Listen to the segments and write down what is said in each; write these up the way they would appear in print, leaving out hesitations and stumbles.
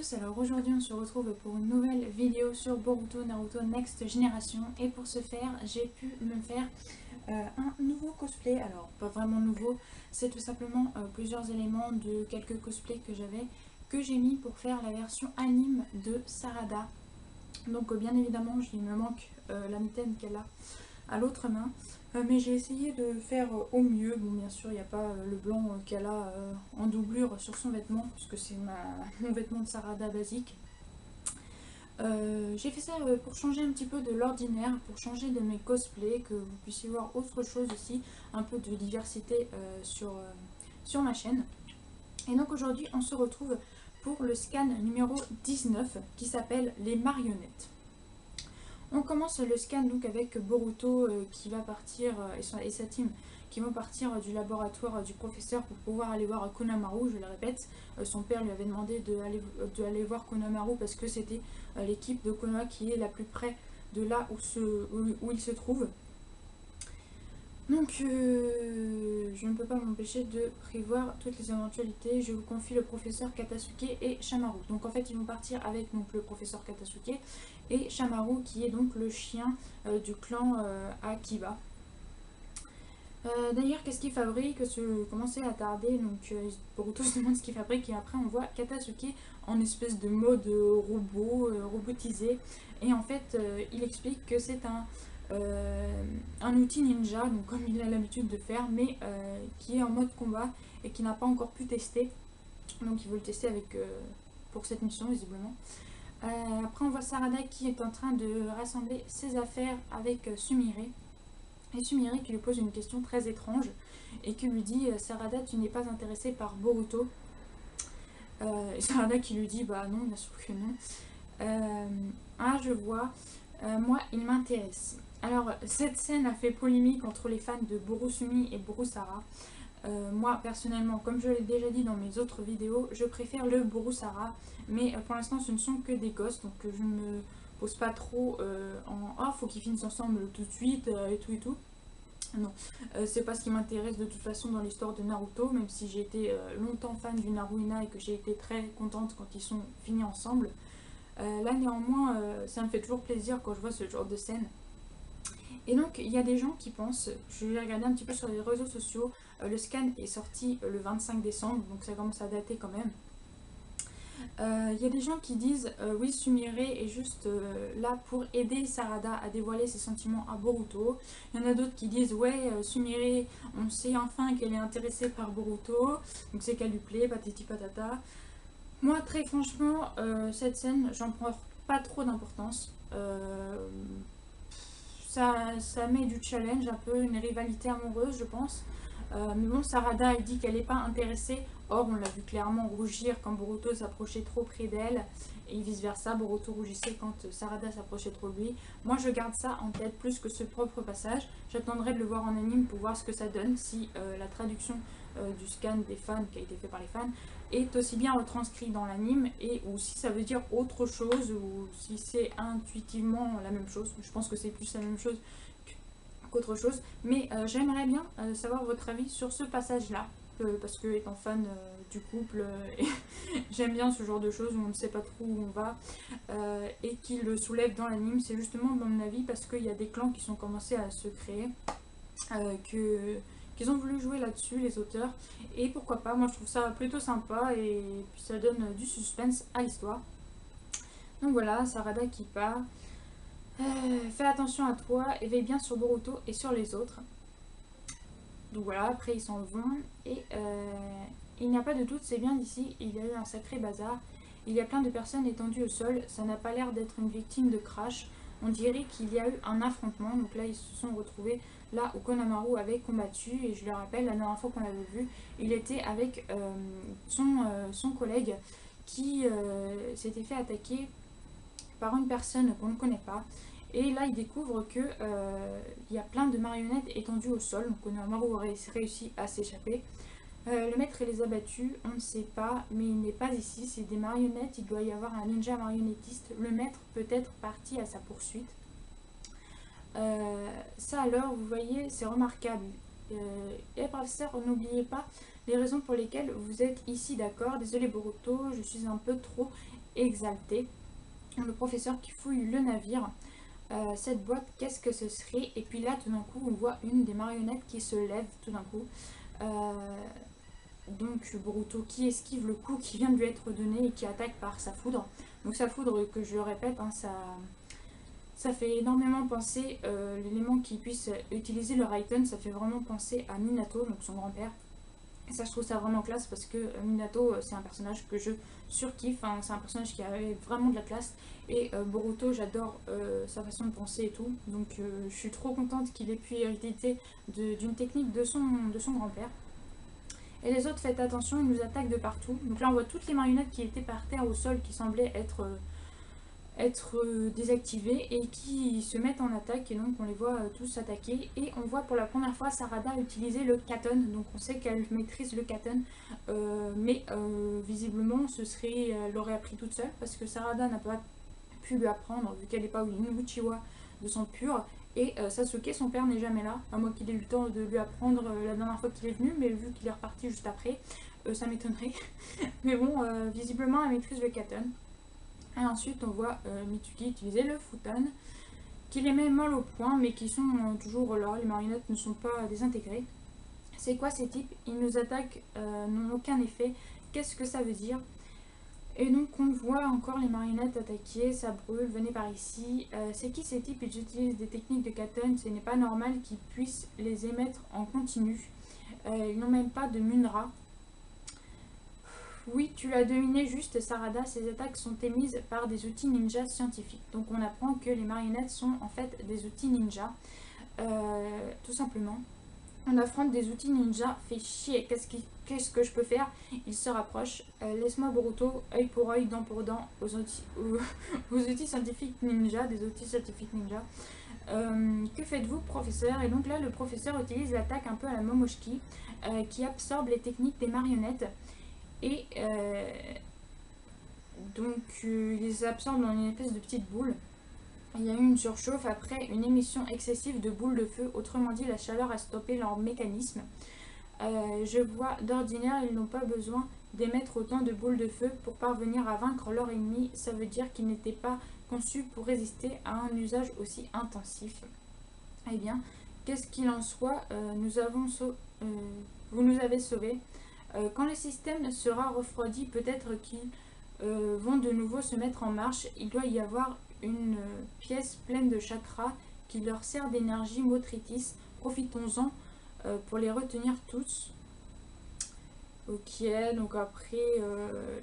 tous, alors aujourd'hui on se retrouve pour une nouvelle vidéo sur Boruto Naruto Next Generation et pour ce faire j'ai pu me faire un nouveau cosplay. Alors pas vraiment nouveau, c'est tout simplement plusieurs éléments de quelques cosplays que j'ai mis pour faire la version anime de Sarada. Donc bien évidemment il me manque la mitaine qu'elle a à l'autre main, mais j'ai essayé de faire au mieux. Bon, bien sûr il n'y a pas le blanc qu'elle a en doublure sur son vêtement puisque c'est mon vêtement de Sarada basique. J'ai fait ça pour changer un petit peu de l'ordinaire, pour changer de mes cosplays, que vous puissiez voir autre chose aussi, un peu de diversité sur ma chaîne. Et donc aujourd'hui on se retrouve pour le scan numéro 19 qui s'appelle les marionnettes. On commence le scan donc avec Boruto qui va partir et sa team qui vont partir du laboratoire du professeur pour pouvoir aller voir Konamaru. Je le répète, son père lui avait demandé d'aller voir Konamaru parce que c'était l'équipe de Konoha qui est la plus près de là où il se trouve. Donc je ne peux pas m'empêcher de prévoir toutes les éventualités. Je vous confie le professeur Katasuke et Shamaru. Donc en fait ils vont partir avec donc, le professeur Katasuke et Shamaru qui est donc le chien du clan Akiba. D'ailleurs qu'est-ce qu'il fabrique? Je commençais à tarder, donc Boruto se demande ce qu'il fabrique et après on voit Katasuke en espèce de mode robot, robotisé, et en fait il explique que c'est un outil ninja, donc comme il a l'habitude de faire, mais qui est en mode combat et qui n'a pas encore pu tester, donc il veut le tester pour cette mission visiblement. Après on voit Sarada qui est en train de rassembler ses affaires avec Sumire. Et Sumire qui lui pose une question très étrange et qui lui dit Sarada, tu n'es pas intéressée par Boruto? Et Sarada qui lui dit bah non, bien sûr que non. Ah, je vois, moi il m'intéresse. Alors cette scène a fait polémique entre les fans de Borusumi et Borusara. Moi personnellement, comme je l'ai déjà dit dans mes autres vidéos, je préfère le Borusara, mais pour l'instant ce ne sont que des gosses, donc je ne me pose pas trop en oh faut qu'ils finissent ensemble tout de suite et tout. Non, c'est pas ce qui m'intéresse de toute façon dans l'histoire de Naruto, même si j'ai été longtemps fan du Naruhina et que j'ai été très contente quand ils sont finis ensemble. Là néanmoins ça me fait toujours plaisir quand je vois ce genre de scène. Et donc il y a des gens qui pensent, je vais regarder un petit peu sur les réseaux sociaux, le scan est sorti le 25 décembre, donc ça commence à dater quand même. Il y a des gens qui disent oui, Sumire est juste là pour aider Sarada à dévoiler ses sentiments à Boruto. Il y en a d'autres qui disent ouais, Sumire, on sait enfin qu'elle est intéressée par Boruto, donc c'est qu'elle lui plaît, patati patata. Moi très franchement, cette scène, j'en prends pas trop d'importance. Ça met du challenge, un peu une rivalité amoureuse je pense. Mais bon, Sarada elle dit qu'elle n'est pas intéressée. Or on l'a vu clairement rougir quand Boruto s'approchait trop près d'elle, et vice versa, Boruto rougissait quand Sarada s'approchait trop de lui. Moi je garde ça en tête plus que ce propre passage. J'attendrai de le voir en anime pour voir ce que ça donne, si la traduction du scan des fans qui a été fait par les fans est aussi bien retranscrit dans l'anime, et ou si ça veut dire autre chose, ou si c'est intuitivement la même chose. Je pense que c'est plus la même chose qu'autre chose, mais j'aimerais bien savoir votre avis sur ce passage là, parce que étant fan du couple, j'aime bien ce genre de choses où on ne sait pas trop où on va, et qui le soulève dans l'anime. C'est justement mon avis parce qu'il y a des clans qui sont commencés à se créer, qu'ils ont voulu jouer là-dessus les auteurs, et pourquoi pas, moi je trouve ça plutôt sympa et puis ça donne du suspense à l'histoire. Donc voilà, Sarada qui part. Fais attention à toi et veille bien sur Boruto et sur les autres. Donc voilà, après ils s'en vont et il n'y a pas de doute, c'est bien d'ici, il y a eu un sacré bazar. Il y a plein de personnes étendues au sol, ça n'a pas l'air d'être une victime de crash. On dirait qu'il y a eu un affrontement, donc là ils se sont retrouvés là où Konamaru avait combattu, et je le rappelle, la dernière fois qu'on l'avait vu, il était avec son collègue qui s'était fait attaquer par une personne qu'on ne connaît pas. Et là il découvre que il y a plein de marionnettes étendues au sol, donc Konamaru aurait réussi à s'échapper. Le maître les a battus, on ne sait pas, mais il n'est pas ici, c'est des marionnettes, il doit y avoir un ninja marionnettiste, le maître peut être parti à sa poursuite. Ça alors, vous voyez, c'est remarquable. Et professeur, n'oubliez pas les raisons pour lesquelles vous êtes ici, d'accord? Désolé Boruto, je suis un peu trop exalté. Le professeur qui fouille le navire. Cette boîte, qu'est-ce que ce serait? Et puis là, tout d'un coup, on voit une des marionnettes qui se lève tout d'un coup. Donc Boruto qui esquive le coup qui vient de lui être donné et qui attaque par sa foudre. Donc sa foudre, que je le répète, hein, ça fait énormément penser, l'élément qui puisse utiliser le Raiden, ça fait vraiment penser à Minato, donc son grand-père. Et ça, je trouve ça vraiment classe parce que Minato, c'est un personnage que je surkiffe, hein, c'est un personnage qui avait vraiment de la classe. Et Boruto, j'adore sa façon de penser et tout. Donc je suis trop contente qu'il ait pu hériter d'une technique de son grand-père. Et les autres, faites attention, ils nous attaquent de partout. Donc là, on voit toutes les marionnettes qui étaient par terre au sol, qui semblaient être désactivées et qui se mettent en attaque. Et donc, on les voit tous attaquer. Et on voit pour la première fois Sarada utiliser le katon. Donc, on sait qu'elle maîtrise le katon. Mais visiblement, elle l'aurait appris toute seule. Parce que Sarada n'a pas pu lui apprendre, vu qu'elle n'est pas une Uchiwa de sang pur. Et Sasuke, son père, n'est jamais là, à moins qu'il ait eu le temps de lui apprendre la dernière fois qu'il est venu, mais vu qu'il est reparti juste après, ça m'étonnerait. Mais bon, visiblement, elle maîtrise le katon. Et ensuite, on voit Mitsuki utiliser le futon, qui les met mal au point, mais qui sont toujours là, les marionnettes ne sont pas désintégrées. C'est quoi ces types? Ils nous attaquent, n'ont aucun effet. Qu'est-ce que ça veut dire? Et donc on voit encore les marionnettes attaquer, ça brûle, venez par ici. C'est qui ces types? Ils utilisent des techniques de katon, ce n'est pas normal qu'ils puissent les émettre en continu. Ils n'ont même pas de Munra. Oui, tu l'as deviné juste, Sarada, ces attaques sont émises par des outils ninja scientifiques. Donc on apprend que les marionnettes sont en fait des outils ninja, tout simplement. On affronte des outils ninja, fait chier, qu'est-ce que je peux faire? Il se rapproche, laisse-moi Boruto, œil pour œil, dent pour dent, aux outils scientifiques ninja, des outils scientifiques ninja. Que faites-vous, professeur? Et donc là, le professeur utilise l'attaque un peu à la Momoshiki, qui absorbe les techniques des marionnettes. Et donc, il les absorbe dans une espèce de petite boule. Il y a eu une surchauffe après une émission excessive de boules de feu, autrement dit la chaleur a stoppé leur mécanisme. Je vois d'ordinaire ils n'ont pas besoin d'émettre autant de boules de feu pour parvenir à vaincre leur ennemi, ça veut dire qu'ils n'étaient pas conçus pour résister à un usage aussi intensif. Eh bien, qu'est-ce qu'il en soit, vous nous avez sauvés. Quand le système sera refroidi, peut-être qu'ils vont de nouveau se mettre en marche, il doit y avoir une pièce pleine de chakras qui leur sert d'énergie motrice. Profitons-en pour les retenir tous. Ok, donc après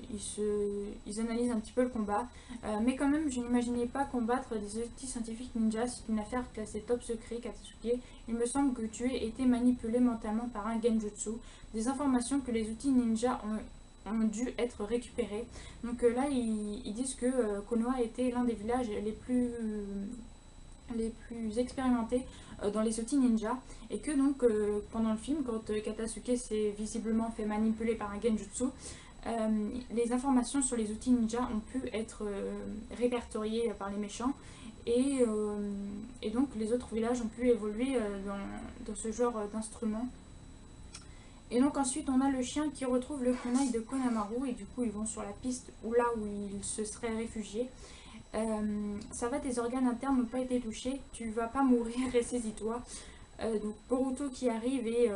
ils analysent un petit peu le combat, mais quand même je n'imaginais pas combattre des outils scientifiques ninja, c'est une affaire classée top secret, Katsuki. Il me semble que tu as été manipulé mentalement par un genjutsu, des informations que les outils ninja ont dû être récupérés. Donc là ils disent que Konoha était l'un des villages les plus expérimentés dans les outils ninja, et que donc pendant le film, quand Katasuke s'est visiblement fait manipuler par un genjutsu, les informations sur les outils ninja ont pu être répertoriées par les méchants, et donc les autres villages ont pu évoluer dans ce genre d'instruments. Et donc ensuite on a le chien qui retrouve le kunai de Konamaru, et du coup ils vont sur la piste là où il se serait réfugié. Ça va, tes organes internes n'ont pas été touchés, tu vas pas mourir, ressaisis-toi. Donc Boruto qui arrive et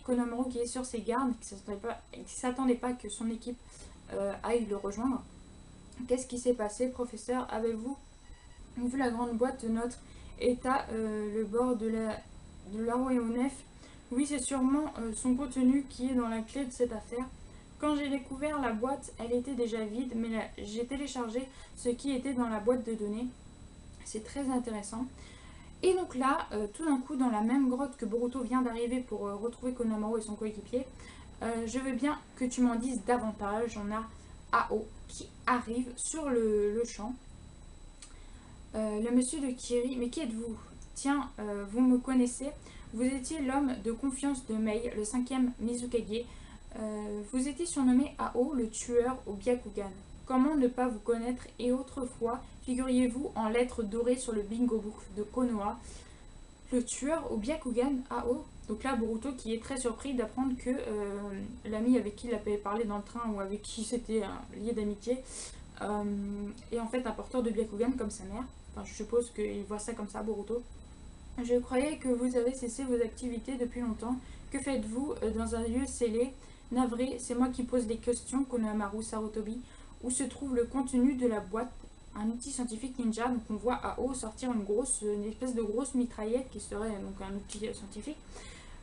Konamaru qui est sur ses gardes, qui ne s'attendait pas que son équipe aille le rejoindre. Qu'est-ce qui s'est passé, professeur? Avez-vous vu la grande boîte de notre état, le bord de l'aéronef? Oui, c'est sûrement son contenu qui est dans la clé de cette affaire. Quand j'ai découvert la boîte, elle était déjà vide, mais j'ai téléchargé ce qui était dans la boîte de données. C'est très intéressant. Et donc là, tout d'un coup, dans la même grotte que Boruto vient d'arriver pour retrouver Konamaru et son coéquipier, je veux bien que tu m'en dises davantage. On a Ao qui arrive sur le champ. Le monsieur de Kiri, mais qui êtes-vous? Tiens, vous me connaissez? Vous étiez l'homme de confiance de Mei, le 5e Mizukage. Vous étiez surnommé Ao, le tueur au Byakugan. Comment ne pas vous connaître? Et autrefois, figuriez-vous en lettres dorées sur le bingo book de Konoha, le tueur au Byakugan, Ao. Donc là, Boruto qui est très surpris d'apprendre que l'ami avec qui il avait parlé dans le train ou avec qui c'était lié d'amitié est en fait un porteur de Byakugan comme sa mère. Enfin, je suppose qu'il voit ça comme ça, Boruto. Je croyais que vous avez cessé vos activités depuis longtemps. Que faites-vous dans un lieu scellé? Navré, c'est moi qui pose les questions, Konohamaru Sarutobi. Où se trouve le contenu de la boîte? Un outil scientifique ninja. Donc on voit à haut sortir une espèce de grosse mitraillette qui serait donc un outil scientifique.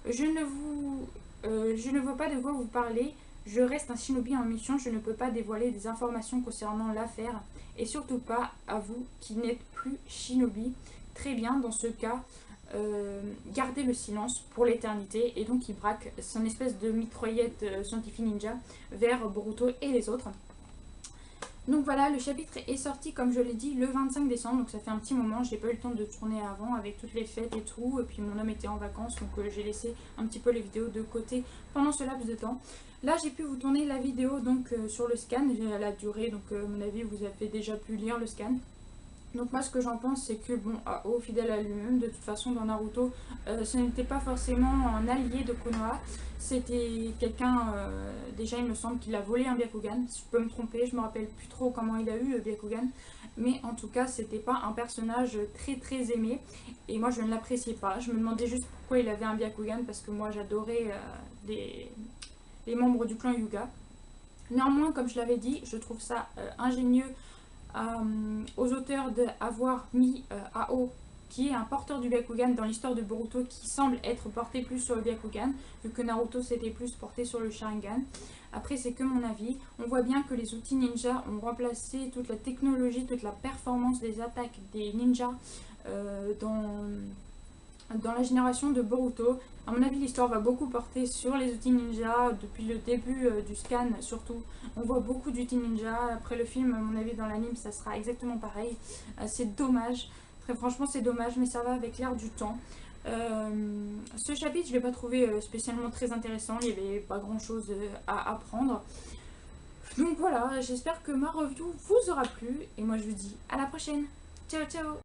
Je ne vois pas de quoi vous parlez. Je reste un shinobi en mission. Je ne peux pas dévoiler des informations concernant l'affaire. Et surtout pas à vous qui n'êtes plus shinobi. Très bien, dans ce cas, gardez le silence pour l'éternité. Et donc il braque son espèce de mitraillette scientifique ninja vers Boruto et les autres. Donc voilà, le chapitre est sorti, comme je l'ai dit, le 25 décembre, donc ça fait un petit moment. J'ai pas eu le temps de tourner avant avec toutes les fêtes et tout, et puis mon homme était en vacances, donc j'ai laissé un petit peu les vidéos de côté pendant ce laps de temps. Là, j'ai pu vous tourner la vidéo donc sur le scan, la durée, donc à mon avis, vous avez déjà pu lire le scan. Donc moi ce que j'en pense, c'est que bon, Ao, fidèle à lui-même, de toute façon dans Naruto, ce n'était pas forcément un allié de Konoha, c'était quelqu'un, déjà il me semble qu'il a volé un Byakugan, je peux me tromper, je me rappelle plus trop comment il a eu le Byakugan, mais en tout cas c'était pas un personnage très très aimé, et moi je ne l'appréciais pas, je me demandais juste pourquoi il avait un Byakugan, parce que moi j'adorais les membres du clan Hyuga. Néanmoins, comme je l'avais dit, je trouve ça ingénieux aux auteurs d'avoir mis Ao, qui est un porteur du Byakugan dans l'histoire de Boruto, qui semble être porté plus sur le Byakugan, vu que Naruto s'était plus porté sur le Sharingan. Après, c'est que mon avis. On voit bien que les outils ninja ont remplacé toute la technologie, toute la performance des attaques des ninjas dans la génération de Boruto. À mon avis, l'histoire va beaucoup porter sur les outils ninja depuis le début du scan, surtout. On voit beaucoup d'outils ninja. Après le film, à mon avis, dans l'anime, ça sera exactement pareil. C'est dommage. Très franchement, c'est dommage, mais ça va avec l'air du temps. Ce chapitre, je ne l'ai pas trouvé spécialement très intéressant. Il n'y avait pas grand-chose à apprendre. Donc voilà, j'espère que ma review vous aura plu. Et moi, je vous dis à la prochaine. Ciao, ciao!